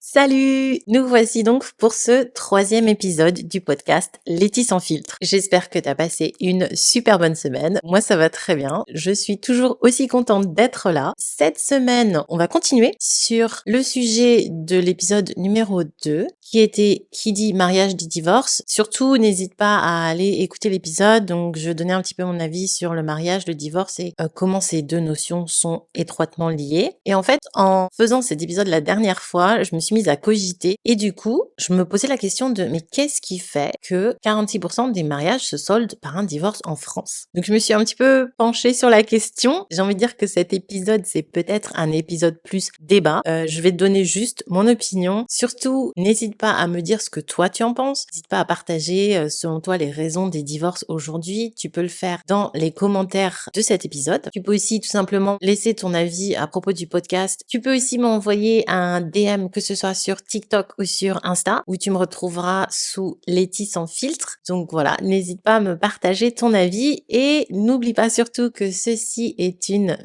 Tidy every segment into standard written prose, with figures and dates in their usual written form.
Salut! Nous voici donc pour ce troisième épisode du podcast Letty sans filtre. J'espère que tu as passé une super bonne semaine. Moi, ça va très bien. Je suis toujours aussi contente d'être là. Cette semaine, on va continuer sur le sujet de l'épisode numéro 2, qui était Qui dit mariage dit divorce. Surtout, n'hésite pas à aller écouter l'épisode. Donc, je donnais un petit peu mon avis sur le mariage, le divorce et comment ces deux notions sont étroitement liées. Et en fait, en faisant cet épisode la dernière fois, je me suis mise à cogiter et du coup, je me posais la question de mais qu'est-ce qui fait que 46% des mariages se soldent par un divorce en France? Donc je me suis un petit peu penchée sur la question. J'ai envie de dire que cet épisode, c'est peut-être un épisode plus débat. Je vais te donner juste mon opinion. Surtout, n'hésite pas à me dire ce que toi tu en penses. N'hésite pas à partager selon toi les raisons des divorces aujourd'hui. Tu peux le faire dans les commentaires de cet épisode. Tu peux aussi tout simplement laisser ton avis à propos du podcast. Tu peux aussi m'envoyer un DM, que ce soit sur TikTok ou sur Insta, où tu me retrouveras sous Letty sans filtre. Donc voilà, n'hésite pas à me partager ton avis et n'oublie pas surtout que ceci est une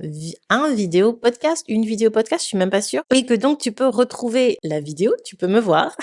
vidéo podcast, je suis même pas sûre, et que donc tu peux retrouver la vidéo, tu peux me voir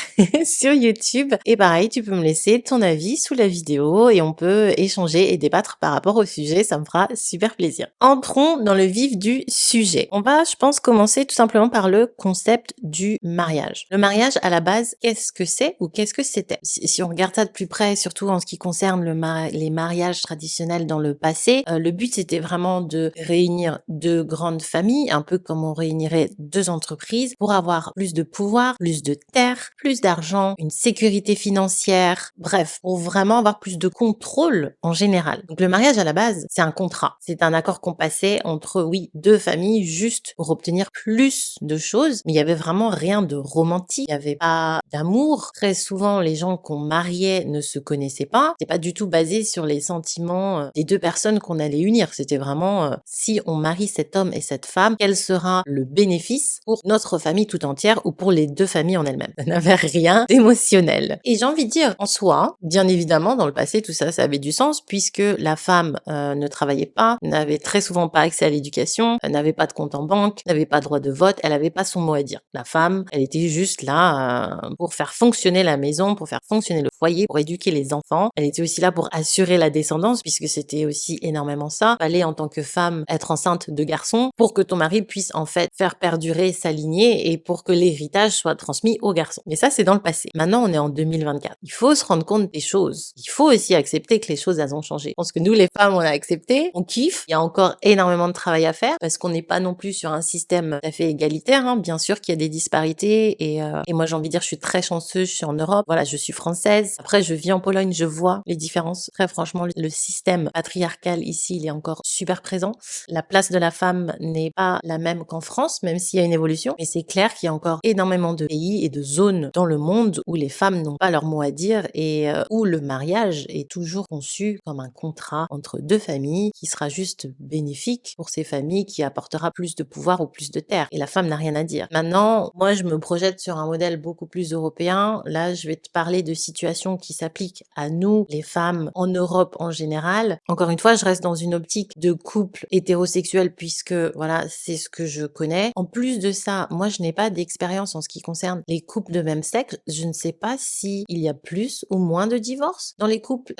sur YouTube et pareil, tu peux me laisser ton avis sous la vidéo et on peut échanger et débattre par rapport au sujet, ça me fera super plaisir. Entrons dans le vif du sujet. On va, je pense, commencer tout simplement par le concept du mariage. Le mariage, à la base, qu'est-ce que c'est ou qu'est-ce que c'était? Si on regarde ça de plus près, surtout en ce qui concerne les mariages traditionnels dans le passé, le but c'était vraiment de réunir deux grandes familles, un peu comme on réunirait deux entreprises, pour avoir plus de pouvoir, plus de terre, plus d'argent, une sécurité financière, bref, pour vraiment avoir plus de contrôle en général. Donc le mariage à la base, c'est un contrat. C'est un accord qu'on passait entre, oui, deux familles juste pour obtenir plus de choses, mais il y avait vraiment rien de romantique, il y avait pas d'amour. Très souvent, les gens qu'on mariait ne se connaissaient pas. C'est pas du tout basé sur les sentiments des deux personnes qu'on allait unir. C'était vraiment, si on marie cet homme et cette femme, quel sera le bénéfice pour notre famille tout entière ou pour les deux familles en elles-mêmes. Ça n'avait rien d'émotionnel. Et j'ai envie de dire, en soi, bien évidemment, dans le passé, tout ça, ça avait du sens puisque la femme ne travaillait pas, n'avait très souvent pas accès à l'éducation, n'avait pas de compte en banque, n'avait pas droit de vote, elle avait pas son mot à dire. La femme, elle était juste là pour faire fonctionner la maison, pour faire fonctionner le foyer, pour éduquer les enfants. Elle était aussi là pour assurer la descendance puisque c'était aussi énormément ça. Il fallait en tant que femme être enceinte de garçons pour que ton mari puisse en fait faire perdurer sa lignée et pour que l'héritage soit transmis aux garçons. Mais ça, c'est dans le passé. Maintenant, on est en 2024. Il faut se rendre compte des choses. Il faut aussi accepter que les choses, elles ont changé. Je pense que nous, les femmes, on a accepté, on kiffe. Il y a encore énormément de travail à faire parce qu'on n'est pas non plus sur un système tout à fait égalitaire. Hein. Bien sûr qu'il y a des disparités et moi, j'ai envie de dire, je suis très chanceuse, je suis en Europe. Voilà, je suis française. Après, je vis en Pologne, je vois les différences. Très franchement, le système patriarcal ici, il est encore super présent. La place de la femme n'est pas la même qu'en France, même s'il y a une évolution. Mais c'est clair qu'il y a encore énormément de pays et de zones dans le monde où les femmes n'ont pas leur mot à dire et où le mariage est toujours conçu comme un contrat entre deux familles qui sera juste bénéfique pour ces familles, qui apportera plus de pouvoir ou plus de terre. Et la femme n'a rien à dire. Maintenant, moi, je me projette sur un modèle beaucoup plus européen. Là, je vais te parler de situations qui s'appliquent à nous, les femmes, en Europe en général. Encore une fois, je reste dans une optique de couple hétérosexuel puisque, voilà, c'est ce que je connais. En plus de ça, moi, je n'ai pas d'expérience en ce qui concerne les couples de même sexe. Je ne sais pas si il y a plus ou moins de divorces dans les couples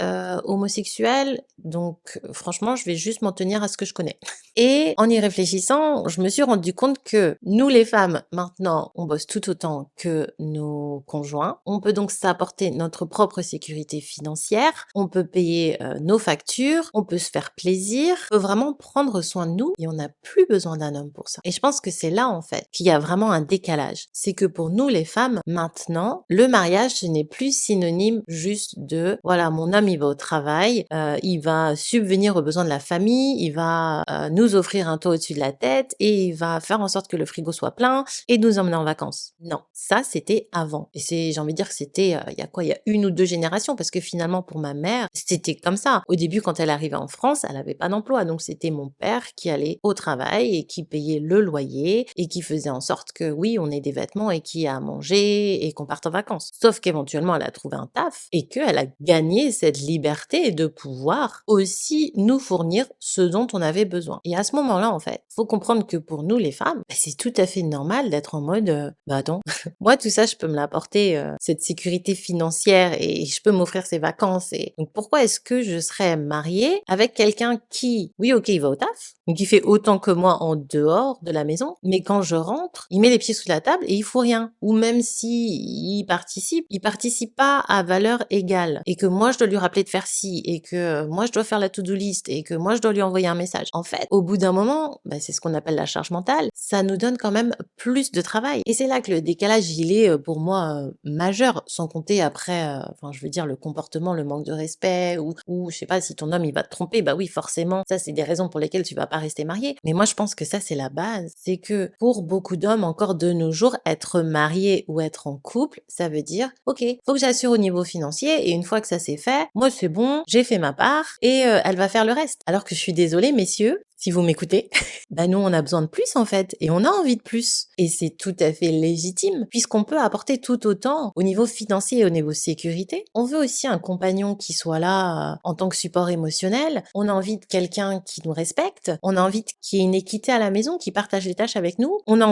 homosexuels. Donc, franchement, je vais juste m'en tenir à ce que je connais. Et en y réfléchissant, je me suis rendu compte que nous, les femmes, maintenant, on bosse tout autant que nos conjoints. On peut donc s'apporter notre propre sécurité financière. On peut payer nos factures. On peut se faire plaisir. On peut vraiment prendre soin de nous et on n'a plus besoin d'un homme pour ça. Et je pense que c'est là, en fait, qu'il y a vraiment un décalage. C'est que pour nous, les femmes, maintenant, le mariage, ce n'est plus synonyme juste de, voilà, mon homme, il va au travail, il va subvenir aux besoins de la famille, il va nous offrir un toit au-dessus de la tête et il va faire en sorte que le frigo soit plein et nous emmener en vacances. Non, ça, c'était avant. Et j'ai envie de dire que c'était, il y a une ou deux générations parce que finalement, pour ma mère, c'était comme ça. Au début, quand elle arrivait en France, elle avait pas d'emploi. Donc, c'était mon père qui allait au travail et qui payait le loyer et qui faisait en sorte que, oui, on ait des vêtements et qui a à manger et qu'on parte en vacances. Sauf qu'éventuellement, elle a trouvé un taf et qu'elle a gagné cette liberté de pouvoir aussi nous fournir ce dont on avait besoin. Et à ce moment-là, en fait, faut comprendre que pour nous, les femmes, c'est tout à fait normal d'être en mode, bah attends, moi tout ça, je peux me l'apporter, cette sécurité financière et je peux m'offrir ces vacances. Et donc pourquoi est-ce que je serais mariée avec quelqu'un qui, oui, ok, il va au taf, donc il fait autant que moi en dehors de la maison, mais quand je rentre, il met les pieds sous la table et il faut rien. Ou même si il participe pas à valeur égale et que moi je dois lui rappeler de faire ci et que moi je dois faire la to-do list et que moi je dois lui envoyer un message. En fait, au bout d'un moment, bah, c'est ce qu'on appelle la charge mentale, ça nous donne quand même plus de travail. Et c'est là que le décalage, il est pour moi majeur, sans compter après, enfin je veux dire le comportement, le manque de respect ou je sais pas, si ton homme il va te tromper, bah oui forcément, ça c'est des raisons pour lesquelles tu vas pas rester marié. Mais moi je pense que ça c'est la base, c'est que pour beaucoup d'hommes encore de nos jours, être marié ou être en couple, ça veut dire ok, faut que j'assure au niveau financier et une fois que ça c'est fait, moi c'est bon, j'ai fait ma part et elle va faire le reste. Alors que je suis désolée messieurs, si vous m'écoutez, bah nous on a besoin de plus en fait et on a envie de plus et c'est tout à fait légitime puisqu'on peut apporter tout autant au niveau financier et au niveau sécurité. On veut aussi un compagnon qui soit là en tant que support émotionnel. On a envie de quelqu'un qui nous respecte. On a envie qu'il y ait une équité à la maison, qui partage les tâches avec nous. On a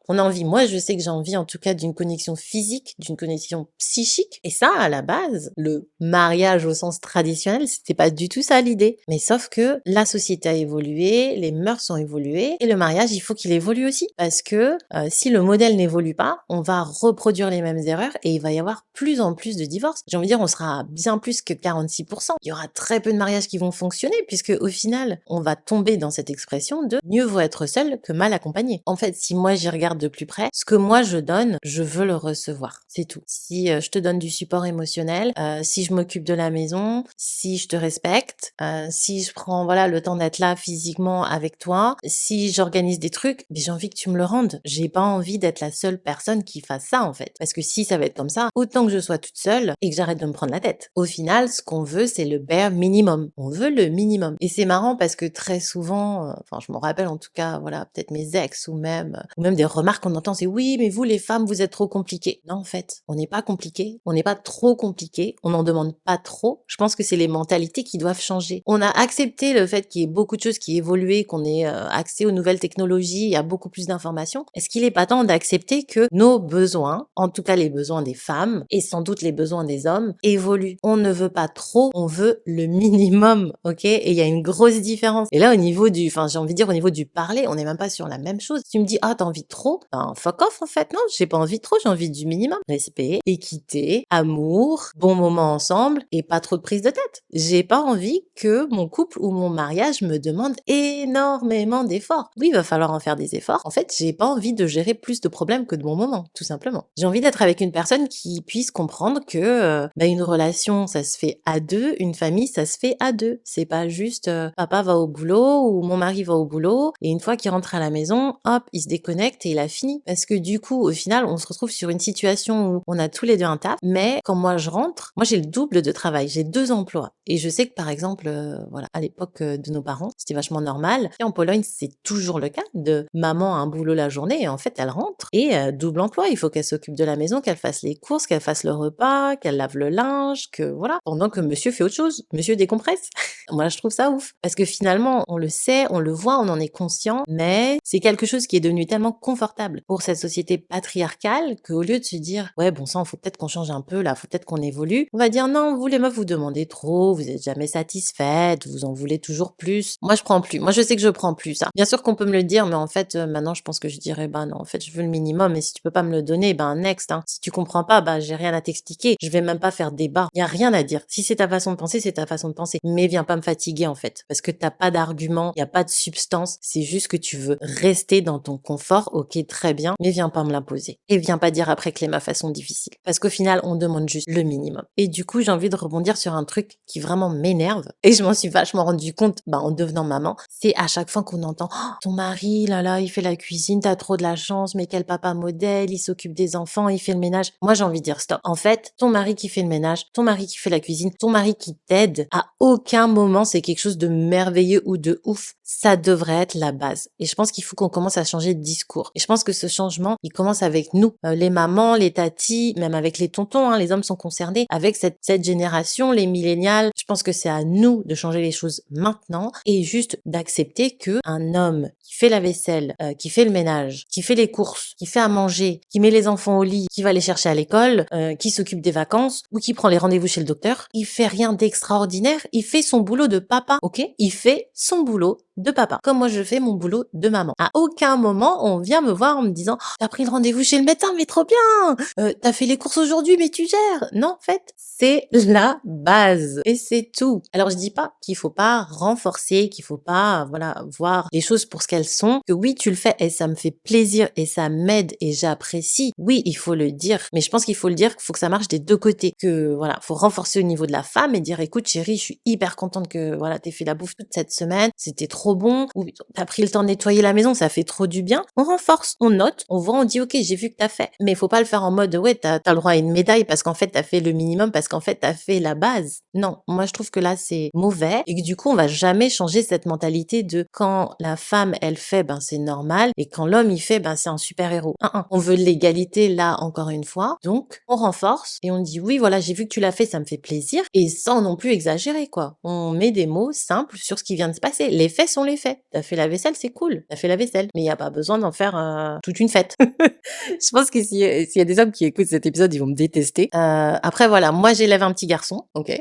envie. Moi je sais que j'ai envie en tout cas d'une connexion physique, d'une connexion psychique. Et ça à la base, le mariage au sens traditionnel, c'était pas du tout ça l'idée. Mais sauf que la société a évolué, les mœurs ont évolué et le mariage, il faut qu'il évolue aussi parce que si le modèle n'évolue pas, on va reproduire les mêmes erreurs et il va y avoir plus en plus de divorces. J'ai envie de dire, on sera bien plus que 46%. Il y aura très peu de mariages qui vont fonctionner puisque au final, on va tomber dans cette expression de mieux vaut être seul que mal accompagné. En fait, si moi j'y regarde de plus près, ce que moi je donne, je veux le recevoir. C'est tout. Si je te donne du support émotionnel, si je m'occupe de la maison, si je te respecte, si je prends voilà le temps d'être là physiquement avec toi, si j'organise des trucs, mais j'ai envie que tu me le rendes. J'ai pas envie d'être la seule personne qui fasse ça en fait. Parce que si ça va être comme ça, autant que je sois toute seule et que j'arrête de me prendre la tête. Au final, ce qu'on veut, c'est le bare minimum. On veut le minimum. Et c'est marrant parce que très souvent, enfin je m'en rappelle en tout cas, voilà, peut-être mes ex ou même des remarques qu'on entend, c'est oui, mais vous les femmes, vous êtes trop compliquées. Non en fait, on n'est pas compliqué, on n'est pas trop compliqué, on n'en demande pas trop. Je pense que c'est les mentalités qui doivent changer. On a accepté le fait qu'il y ait beaucoup de choses qui évoluent, qu'on ait accès aux nouvelles technologies, il y a beaucoup plus d'informations. Est-ce qu'il est pas temps d'accepter que nos besoins, en tout cas les besoins des femmes et sans doute les besoins des hommes, évoluent? On ne veut pas trop, on veut le minimum, ok? Et il y a une grosse différence. Et là, au niveau du, enfin, j'ai envie de dire au niveau du parler, on n'est même pas sur la même chose. Si tu me dis, ah, t'as envie de trop, ben, fuck off, en fait. Non, j'ai pas envie de trop, j'ai envie du minimum. Respect, équité, amour, bon moment ensemble et pas trop de prise de tête. J'ai pas envie que mon couple ou mon mariage me demande énormément d'efforts. Oui, il va falloir en faire des efforts. En fait, j'ai pas envie de gérer plus de problèmes que de bons moments, tout simplement. J'ai envie d'être avec une personne qui puisse comprendre que une relation, ça se fait à deux, une famille, ça se fait à deux. C'est pas juste papa va au boulot ou mon mari va au boulot et une fois qu'il rentre à la maison, hop, il se déconnecte et il a fini. Parce que du coup, au final, on se retrouve sur une situation où on a tous les deux un taf, mais quand moi je rentre, moi j'ai le double de travail, j'ai 2 emplois. Et je sais que par exemple, voilà, à l'époque de nos parents, c'était vachement normal. Et en Pologne, c'est toujours le cas de maman a un boulot la journée et en fait elle rentre et double emploi. Il faut qu'elle s'occupe de la maison, qu'elle fasse les courses, qu'elle fasse le repas, qu'elle lave le linge, que voilà. Pendant que monsieur fait autre chose, monsieur décompresse. Moi je trouve ça ouf. Parce que finalement, on le sait, on le voit, on en est conscient, mais c'est quelque chose qui est devenu tellement confortable pour cette société patriarcale qu'au lieu de se dire ouais bon sang, faut peut-être qu'on change un peu là, faut peut-être qu'on évolue, on va dire non, vous les meufs vous demandez trop, vous êtes jamais satisfaites, vous en voulez toujours plus. Moi je prends plus. Moi je sais que je prends plus ça. Bien sûr qu'on peut me le dire, mais en fait maintenant je pense que je dirais bah non, en fait je veux le minimum et si tu peux pas me le donner, ben next hein. Si tu comprends pas, bah j'ai rien à t'expliquer. Je vais même pas faire débat. Il y a rien à dire. Si c'est ta façon de penser, c'est ta façon de penser. Mais viens pas me fatiguer en fait parce que t'as pas d'argument, il y a pas de substance, c'est juste que tu veux rester dans ton confort. OK, très bien, mais viens pas me l'imposer. Et viens pas dire après que les meufs sont difficiles parce qu'au final, on demande juste le minimum. Et du coup, j'ai envie de rebondir sur un truc qui vraiment m'énerve et je m'en suis vachement rendu compte en devenant maman, c'est à chaque fois qu'on entend: «Oh, ton mari, là là, il fait la cuisine, t'as trop de la chance, mais quel papa modèle, il s'occupe des enfants, il fait le ménage». Moi, j'ai envie de dire stop. En fait, ton mari qui fait le ménage, ton mari qui fait la cuisine, ton mari qui t'aide, à aucun moment c'est quelque chose de merveilleux ou de ouf. Ça devrait être la base. Et je pense qu'il faut qu'on commence à changer de discours. Et je pense que ce changement, il commence avec nous, les mamans, les tatis, même avec les tontons, hein, les hommes sont concernés, avec cette génération, les millénials. Je pense que c'est à nous de changer les choses maintenant et juste d'accepter que un homme qui fait la vaisselle, qui fait le ménage, qui fait les courses, qui fait à manger, qui met les enfants au lit, qui va les chercher à l'école, qui s'occupe des vacances ou qui prend les rendez-vous chez le docteur, il fait rien d'extraordinaire, il fait son boulot de papa, ok? Il fait son boulot de papa, comme moi je fais mon boulot de maman. À aucun moment on vient me voir en me disant: «Oh, t'as pris le rendez-vous chez le médecin, mais trop bien! T'as fait les courses aujourd'hui, mais tu gères!» Non, en fait, c'est la base et c'est tout. Alors je dis pas qu'il faut pas renforcer, qu'il faut pas, voilà, voir les choses pour ce qu'elles sont, que oui, tu le fais et ça me fait plaisir et ça m'aide et j'apprécie. Oui, il faut le dire, mais je pense qu'il faut le dire, qu'il faut que ça marche des deux côtés. Que voilà, faut renforcer au niveau de la femme et dire: «Écoute chérie, je suis hyper contente que voilà, t'aies fait la bouffe toute cette semaine, c'était trop bon, ou t'as pris le temps de nettoyer la maison, ça fait trop du bien». On renforce, on note, on voit, on dit: «OK, j'ai vu que t'as fait». Mais il faut pas le faire en mode: «Ouais, t'as le droit à une médaille parce qu'en fait t'as fait le minimum, parce qu'en fait t'as fait la base». Non, moi je trouve que là c'est mauvais et que du coup on va jamais changer cette mentalité de quand la femme elle fait, ben c'est normal, et quand l'homme il fait, ben c'est un super héros. On veut l'égalité là encore une fois, donc on renforce et on dit: «Oui, voilà, j'ai vu que tu l'as fait, ça me fait plaisir», et sans non plus exagérer quoi. On met des mots simples sur ce qui vient de se passer. Les faits sont les faits. T'as fait la vaisselle, c'est cool. T'as fait la vaisselle, mais il y a pas besoin d'en faire toute une fête. Je pense que s'il y a des hommes qui écoutent cet épisode, ils vont me détester. Après voilà, moi j'élève un petit garçon, ok,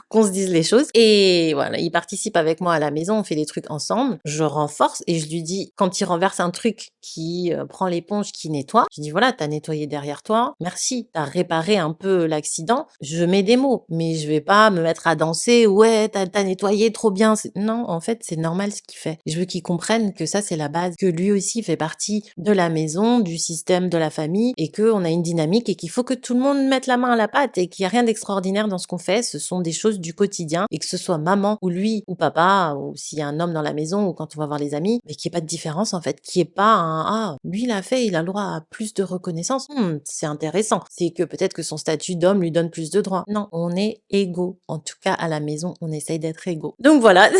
qu'on se dise les choses. Et voilà, il participe avec moi à la maison, on fait des trucs ensemble. Je renforce et je lui dis, quand il renverse un truc, qui prend l'éponge, qui nettoie, je dis voilà, t'as nettoyé derrière toi, merci, t'as réparé un peu l'accident. Je mets des mots, mais je vais pas me mettre à danser, ouais, t'as nettoyé trop bien. Non, en fait, c'est normal ce qu'il fait. Je veux qu'il comprenne que ça, c'est la base, que lui aussi fait partie de la maison, du système, de la famille, et qu'on a une dynamique et qu'il faut que tout le monde mette la main à la pâte et qu'il y a rien d'extraordinaire dans ce qu'on fait. Ce sont des choses du quotidien, et que ce soit maman ou lui ou papa, ou s'il y a un homme dans la maison ou quand on va voir les amis, mais qu'il n'y ait pas de différence en fait, qu'il n'y ait pas un ah, lui il a fait, il a le droit à plus de reconnaissance. C'est intéressant. C'est que peut-être que son statut d'homme lui donne plus de droits. Non, on est égaux. En tout cas, à la maison, on essaye d'être égaux. Donc voilà.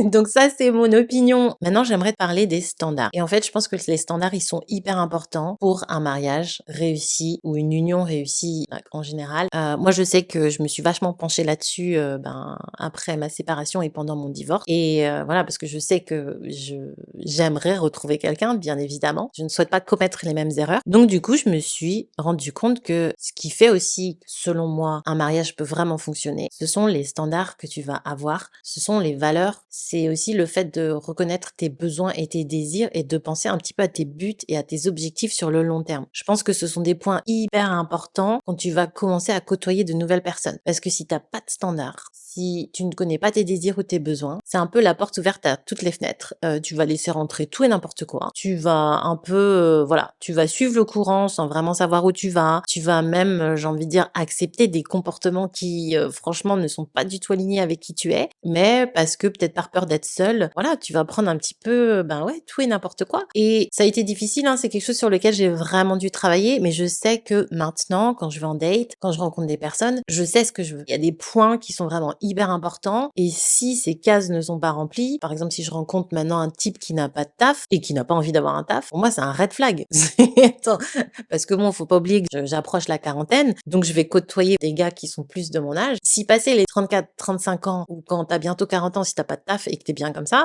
Donc ça, c'est mon opinion. Maintenant, j'aimerais te parler des standards. Et en fait, je pense que les standards, ils sont hyper importants pour un mariage réussi ou une union réussie en général. Moi, je sais que je me suis vachement penchée là-dessus après ma séparation et pendant mon divorce. Et voilà, parce que je sais que j'aimerais retrouver quelqu'un, bien évidemment. Je ne souhaite pas commettre les mêmes erreurs. Donc du coup, je me suis rendu compte que ce qui fait aussi, selon moi, un mariage peut vraiment fonctionner, ce sont les standards que tu vas avoir, ce sont les valeurs, c'est aussi le fait de reconnaître tes besoins et tes désirs et de penser un petit peu à tes buts et à tes objectifs sur le long terme. Je pense que ce sont des points hyper importants quand tu vas commencer à côtoyer de nouvelles personnes. Parce que si t'as pas de standards, si tu ne connais pas tes désirs ou tes besoins, c'est un peu la porte ouverte à toutes les fenêtres. Tu vas laisser rentrer tout et n'importe quoi. Tu vas un peu, voilà, tu vas suivre le courant sans vraiment savoir où tu vas. Tu vas même, j'ai envie de dire, accepter des comportements qui, franchement, ne sont pas du tout alignés avec qui tu es. Mais parce que peut-être par peur d'être seule, voilà, tu vas prendre un petit peu, ben ouais, tout et n'importe quoi. Et ça a été difficile, hein, c'est quelque chose sur lequel j'ai vraiment dû travailler, mais je sais que maintenant, quand je vais en date, quand je rencontre des personnes, je sais ce que je veux. Il y a des points qui sont vraiment hyper importants, et si ces cases ne sont pas remplies, par exemple si je rencontre maintenant un type qui n'a pas de taf et qui n'a pas envie d'avoir un taf, pour moi c'est un red flag. Attends, parce que bon, faut pas oublier que j'approche la quarantaine, donc je vais côtoyer des gars qui sont plus de mon âge. Si passer les 34-35 ans, ou quand t'as bientôt 40 ans, si t'as pas de taf et que t'es bien comme ça,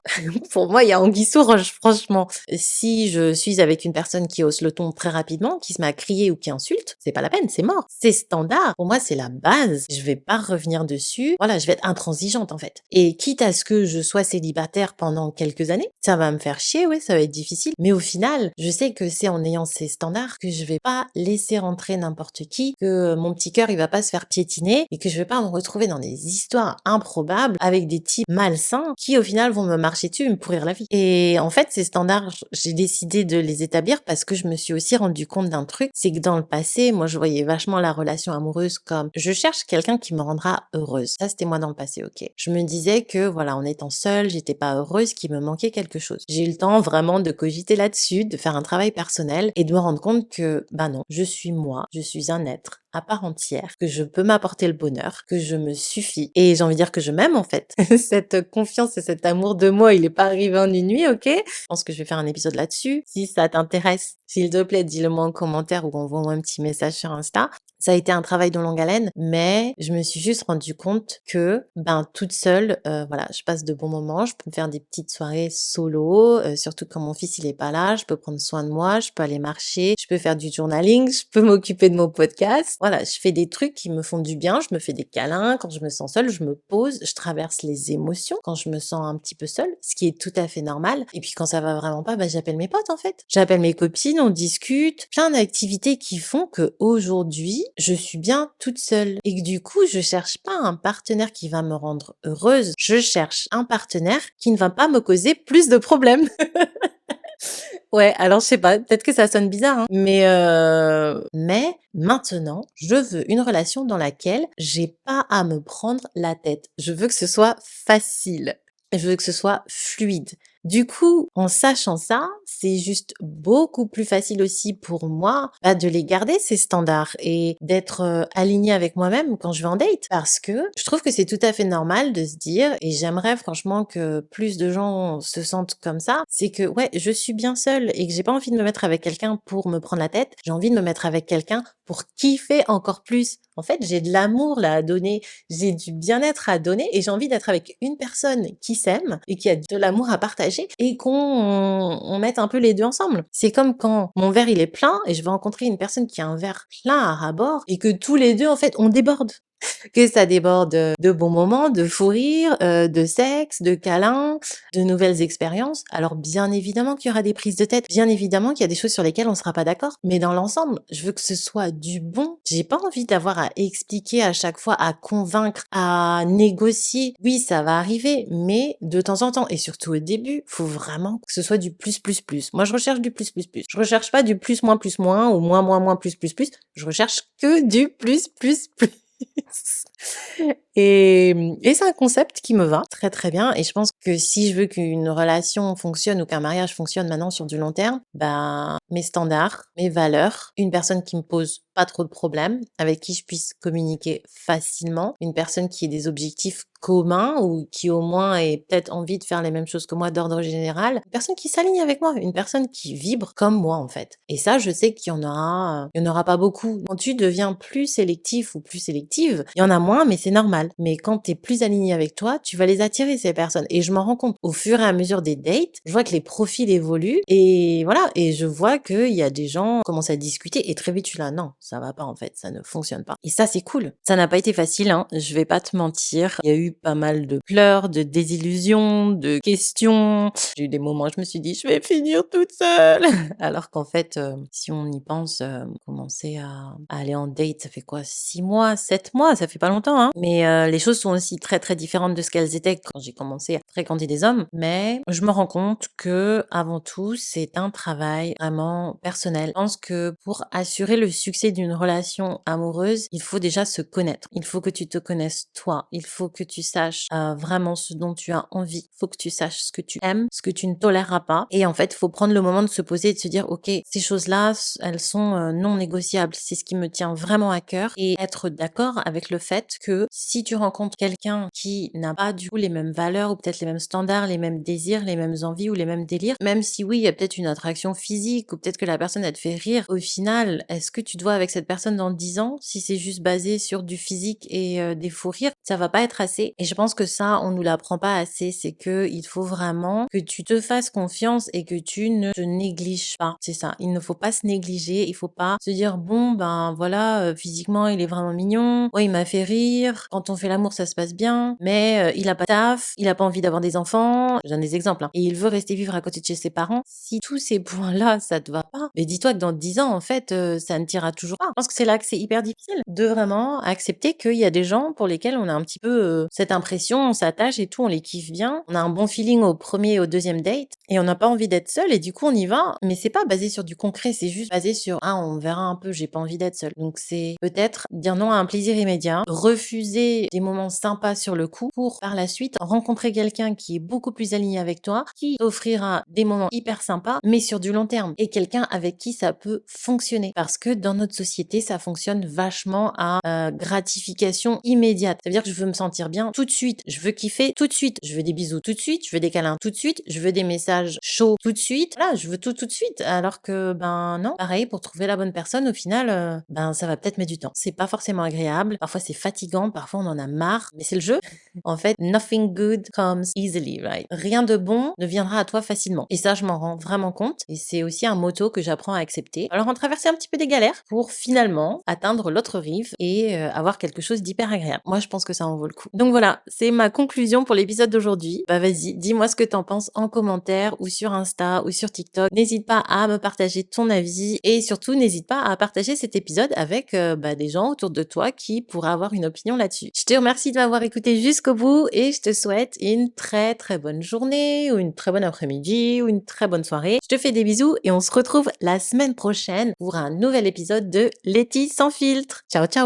pour moi il y a anguille sous roche, franchement. Si je suis avec une personne qui hausse le ton très rapidement, qui se met à crier ou qui insulte, c'est pas la peine, c'est mort. C'est standard. Pour moi, c'est la base. Je vais pas revenir dessus. Voilà, je vais être intransigeante en fait. Et quitte à ce que je sois célibataire pendant quelques années, ça va me faire chier, ouais, ça va être difficile. Mais au final, final, je sais que c'est en ayant ces standards que je vais pas laisser rentrer n'importe qui, que mon petit cœur il va pas se faire piétiner et que je vais pas me retrouver dans des histoires improbables avec des types malsains qui au final vont me marcher dessus et me pourrir la vie. Et en fait, ces standards, j'ai décidé de les établir parce que je me suis aussi rendu compte d'un truc, c'est que dans le passé, moi je voyais vachement la relation amoureuse comme je cherche quelqu'un qui me rendra heureuse. Ça c'était moi dans le passé, ok. Je me disais que voilà, en étant seule, j'étais pas heureuse, qu'il me manquait quelque chose. J'ai eu le temps vraiment de cogiter là-dessus, de faire un travail personnel et de me rendre compte que bah non, je suis moi, je suis un être à part entière, que je peux m'apporter le bonheur, que je me suffis. Et j'ai envie de dire que je m'aime en fait. Cette confiance et cet amour de moi, il est pas arrivé en une nuit, ok? Je pense que je vais faire un épisode là-dessus. Si ça t'intéresse, s'il te plaît, dis-le moi en commentaire ou envoie-moi un petit message sur Insta. Ça a été un travail de longue haleine, mais je me suis juste rendu compte que, toute seule, voilà, je passe de bons moments, je peux me faire des petites soirées solo, surtout quand mon fils il est pas là, je peux prendre soin de moi, je peux aller marcher, je peux faire du journaling, je peux m'occuper de mon podcast. Voilà, je fais des trucs qui me font du bien, je me fais des câlins, quand je me sens seule, je me pose, je traverse les émotions quand je me sens un petit peu seule, ce qui est tout à fait normal. Et puis quand ça va vraiment pas, j'appelle mes potes en fait. J'appelle mes copines, on discute, plein d'activités qui font que aujourd'hui, je suis bien toute seule et que du coup, je cherche pas un partenaire qui va me rendre heureuse, je cherche un partenaire qui ne va pas me causer plus de problèmes. Ouais, alors je sais pas, peut-être que ça sonne bizarre, hein, mais maintenant, je veux une relation dans laquelle j'ai pas à me prendre la tête. Je veux que ce soit facile. Je veux que ce soit fluide. Du coup, en sachant ça, c'est juste beaucoup plus facile aussi pour moi de les garder ces standards et d'être alignée avec moi-même quand je vais en date. Parce que je trouve que c'est tout à fait normal de se dire, et j'aimerais franchement que plus de gens se sentent comme ça, c'est que ouais, je suis bien seule et que j'ai pas envie de me mettre avec quelqu'un pour me prendre la tête, j'ai envie de me mettre avec quelqu'un pour kiffer encore plus. En fait, j'ai de l'amour là à donner, j'ai du bien-être à donner et j'ai envie d'être avec une personne qui s'aime et qui a de l'amour à partager et qu'on mette un peu les deux ensemble. C'est comme quand mon verre il est plein et je vais rencontrer une personne qui a un verre plein à ras-bord et que tous les deux en fait on déborde. Que ça déborde de bons moments, de fou rire, de sexe, de câlins, de nouvelles expériences. Alors bien évidemment qu'il y aura des prises de tête, bien évidemment qu'il y a des choses sur lesquelles on sera pas d'accord, mais dans l'ensemble, je veux que ce soit du bon. J'ai pas envie d'avoir à expliquer à chaque fois, à convaincre, à négocier. Oui, ça va arriver, mais de temps en temps, et surtout au début, faut vraiment que ce soit du plus plus plus. Moi, je recherche du plus plus plus. Je recherche pas du plus moins ou moins moins moins plus plus plus. Je recherche que du plus plus plus. Et c'est un concept qui me va très très bien et je pense que si je veux qu'une relation fonctionne ou qu'un mariage fonctionne maintenant sur du long terme, mes standards, mes valeurs, une personne qui me pose pas trop de problèmes, avec qui je puisse communiquer facilement, une personne qui ait des objectifs communs ou qui au moins ait peut-être envie de faire les mêmes choses que moi d'ordre général, une personne qui s'aligne avec moi, une personne qui vibre comme moi en fait. Et ça, je sais il y en aura pas beaucoup. Quand tu deviens plus sélectif ou plus sélective, il y en a moins, mais c'est normal. Mais quand tu es plus aligné avec toi, tu vas les attirer ces personnes. Et je m'en rends compte au fur et à mesure des dates, je vois que les profils évoluent et voilà, et je vois qu'il y a des gens qui commencent à discuter et très vite je suis là, non, ça va pas en fait, ça ne fonctionne pas. Et ça c'est cool. Ça n'a pas été facile, hein, je vais pas te mentir. Il y a eu pas mal de pleurs, de désillusions, de questions. J'ai eu des moments où je me suis dit, je vais finir toute seule. Alors qu'en fait, si on y pense, commencer à aller en date, ça fait quoi, 6 mois, 7 mois, ça fait pas longtemps, hein. Mais les choses sont aussi très très différentes de ce qu'elles étaient quand j'ai commencé à fréquenter des hommes. Mais je me rends compte que avant tout, c'est un travail vraiment personnel. Je pense que pour assurer le succès d'une relation amoureuse, il faut déjà se connaître. Il faut que tu te connaisses toi. Il faut que tu saches vraiment ce dont tu as envie. Il faut que tu saches ce que tu aimes, ce que tu ne toléreras pas. Et en fait, il faut prendre le moment de se poser et de se dire, ok, ces choses-là, elles sont non négociables. C'est ce qui me tient vraiment à cœur. Et être d'accord avec le fait que si tu rencontres quelqu'un qui n'a pas du coup les mêmes valeurs ou peut-être les mêmes standards, les mêmes désirs, les mêmes envies ou les mêmes délires, même si oui, il y a peut-être une attraction physique ou peut-être que la personne elle te fait rire, au final, est-ce que tu te vois avec cette personne dans 10 ans si c'est juste basé sur du physique et des fous rires? Ça va pas être assez. Et je pense que ça, on nous l'apprend pas assez. C'est que il faut vraiment que tu te fasses confiance et que tu ne te négliges pas. C'est ça. Il ne faut pas se négliger. Il faut pas se dire bon voilà, physiquement il est vraiment mignon. Ouais, il m'a fait rire. Quand on fait l'amour, ça se passe bien. Mais il a pas de taf. Il a pas envie d'avoir d'avoir des enfants, je donne des exemples, hein, et il veut rester vivre à côté de chez ses parents, si tous ces points-là, ça te va pas, mais dis-toi que dans 10 ans, en fait, ça ne t'ira toujours pas. Je pense que c'est là que c'est hyper difficile de vraiment accepter qu'il y a des gens pour lesquels on a un petit peu, cette impression, on s'attache et tout, on les kiffe bien. On a un bon feeling au 1er et au 2e date et on n'a pas envie d'être seul et du coup, on y va, mais c'est pas basé sur du concret, c'est juste basé sur: «Ah, on verra un peu, j'ai pas envie d'être seule». Donc c'est peut-être dire non à un plaisir immédiat, refuser des moments sympas sur le coup pour par la suite rencontrer quelqu'un qui est beaucoup plus aligné avec toi, qui t'offrira des moments hyper sympas, mais sur du long terme et quelqu'un avec qui ça peut fonctionner. Parce que dans notre société, ça fonctionne vachement à gratification immédiate. Ça veut dire que je veux me sentir bien tout de suite, je veux kiffer tout de suite, je veux des bisous tout de suite, je veux des câlins tout de suite, je veux des messages chauds tout de suite. Voilà, je veux tout de suite. Alors que ben non, pareil, pour trouver la bonne personne, au final, ben ça va peut-être mettre du temps. C'est pas forcément agréable, parfois c'est fatigant, parfois on en a marre, mais c'est le jeu. En fait, nothing good comes easily, right? Rien de bon ne viendra à toi facilement. Et ça, je m'en rends vraiment compte. Et c'est aussi un motto que j'apprends à accepter. Alors, on traverse un petit peu des galères pour finalement atteindre l'autre rive et avoir quelque chose d'hyper agréable. Moi, je pense que ça en vaut le coup. Donc voilà, c'est ma conclusion pour l'épisode d'aujourd'hui. Bah vas-y, dis-moi ce que t'en penses en commentaire ou sur Insta ou sur TikTok. N'hésite pas à me partager ton avis et surtout, n'hésite pas à partager cet épisode avec des gens autour de toi qui pourraient avoir une opinion là-dessus. Je te remercie de m'avoir écouté jusqu'au bout et je te souhaite une très très bonne journée ou une très bonne après-midi ou une très bonne soirée. Je te fais des bisous et on se retrouve la semaine prochaine pour un nouvel épisode de Letty sans filtre. Ciao ciao!